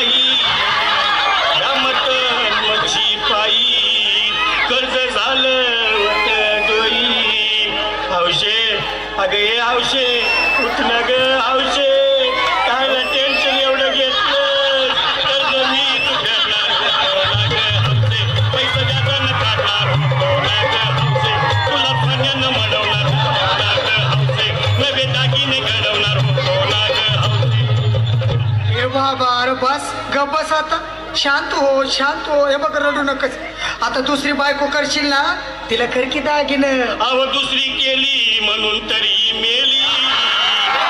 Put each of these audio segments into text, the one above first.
नाही या मटण मच्छी पायी कर्ज झालं वट डोई हौशे अगं ये हौशे उठलं ग हौशे कायला टेन्शन एवढं घेतलं कर्ज मी हौशे पैसा जाताना काढणार हौशे तुला फण्यानं म्हणवणार हौशे नवे दागिने घडवणार हे बाबा अरे बस गप बस आता शांत हो हे बघ रडू नकस आता दुसरी बायको करशील ना तिला खरकी दागिनं अव दुसरी केली म्हणून तरी मेली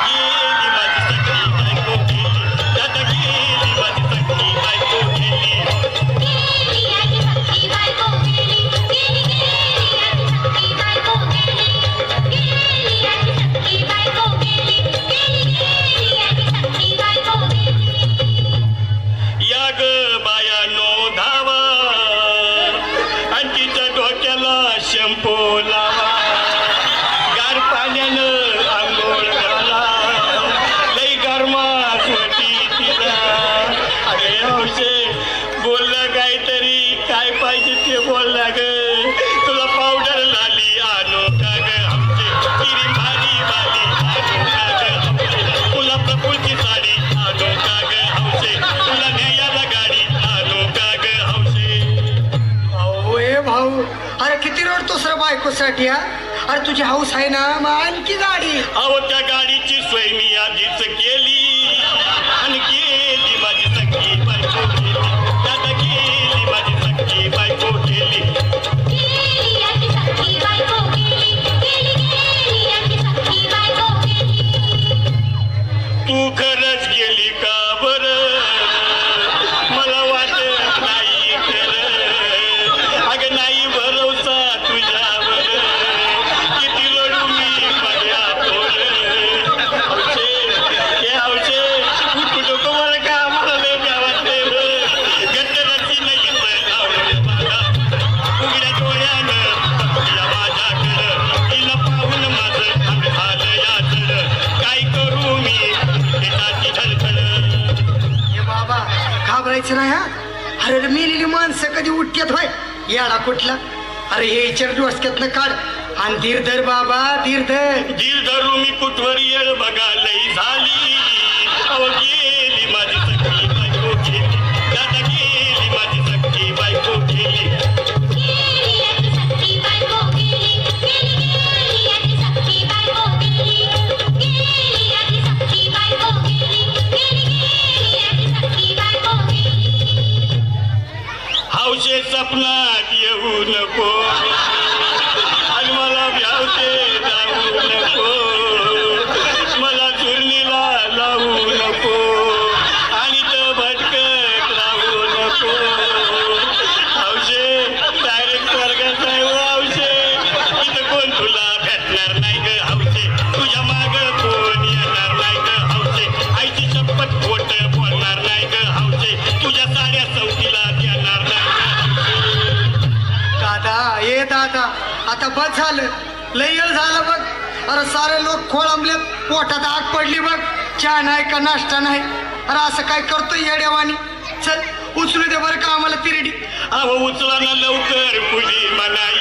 गेली माझी सखी बायको गेली दादा गेली माझी सखी बायको गेली या ग बायानो धावा आणि तिच्या डोक्याला शॅम्पू लावा गार पाण्यानं आंघोळ घाला लई गरमास होती तिला अरे हौशे बोललं काहीतरी काय पाहिजे ते बोलला ग तुला पावडर लाली आणू का ग आमचे किरी भारी वाली आणू का ग आमचे तुला प्रफुलची साडी आणू का ग हौशे तुला न्यायाला गाडी आणू का ग हौशे भाऊ ए भाऊ अरे किती रडतोस रे बायकोसाठी हा अरे तुझी हाऊस आहे ना मग आणखी गाडी अहो त्या गाडीची सोय मी आधीच केली आणि गेली माझी सखी बायको गेली दादा गेली माझी सखी बायको गेली तू खरंच गेली का बरं मला वाटत नाही खरं अगं नाही भरोसा तुझ्यावर किती रडू मी माझ्या हौशे हे हौशे कुठं तुम्हाला का आम्हाला लय गावात गट्टराची नाही आवडत मला उघड्या डोळ्यानं बघल्या माझ्याकडं तिला पाहून माझं अंग झालं याचलं काय करू मी त्याची धडधड हे बाबा घाबरायचं नाही हा अरे रे मेलेली माणसं कधी उठक्यात होय याडा कुठला अरे हे इचर डोसक्यातनं काढ आणि धीर धर बाबा धीर धर धीर धरू मी कुठवर येळ बघा लई झाली अव गेली माझी सखी बायको गेली दादा गेली माझी सखी बायको गेली हौशे सपनात येऊ नको आणि मला भ्यावते जाऊ नको मला चुरणीला लावू नको आणि तो भटकत राहू नको हौशे डायरेक्ट वर्गात आहे हौशे इथं कोण तुला भेटणार नाही ग हौशे तुझ्या माग कोण येणार नाही ग हौशे आईची शपथ खोट बोलणार नाही ग हौशे तुझ्या साड्या चौकीला देणार नाही दादा ये दादा आता बस झालं लय येळ झालं बघ अरे सारे लोक खोळंबले पोटात आग पडली बघ चहा नाही का नाश्ता नाही अरे असं काय करतोय येड्यावानी चल उचलू दे बरं का आम्हाला तिरडी अहो उचला ना लवकर पुली मनाई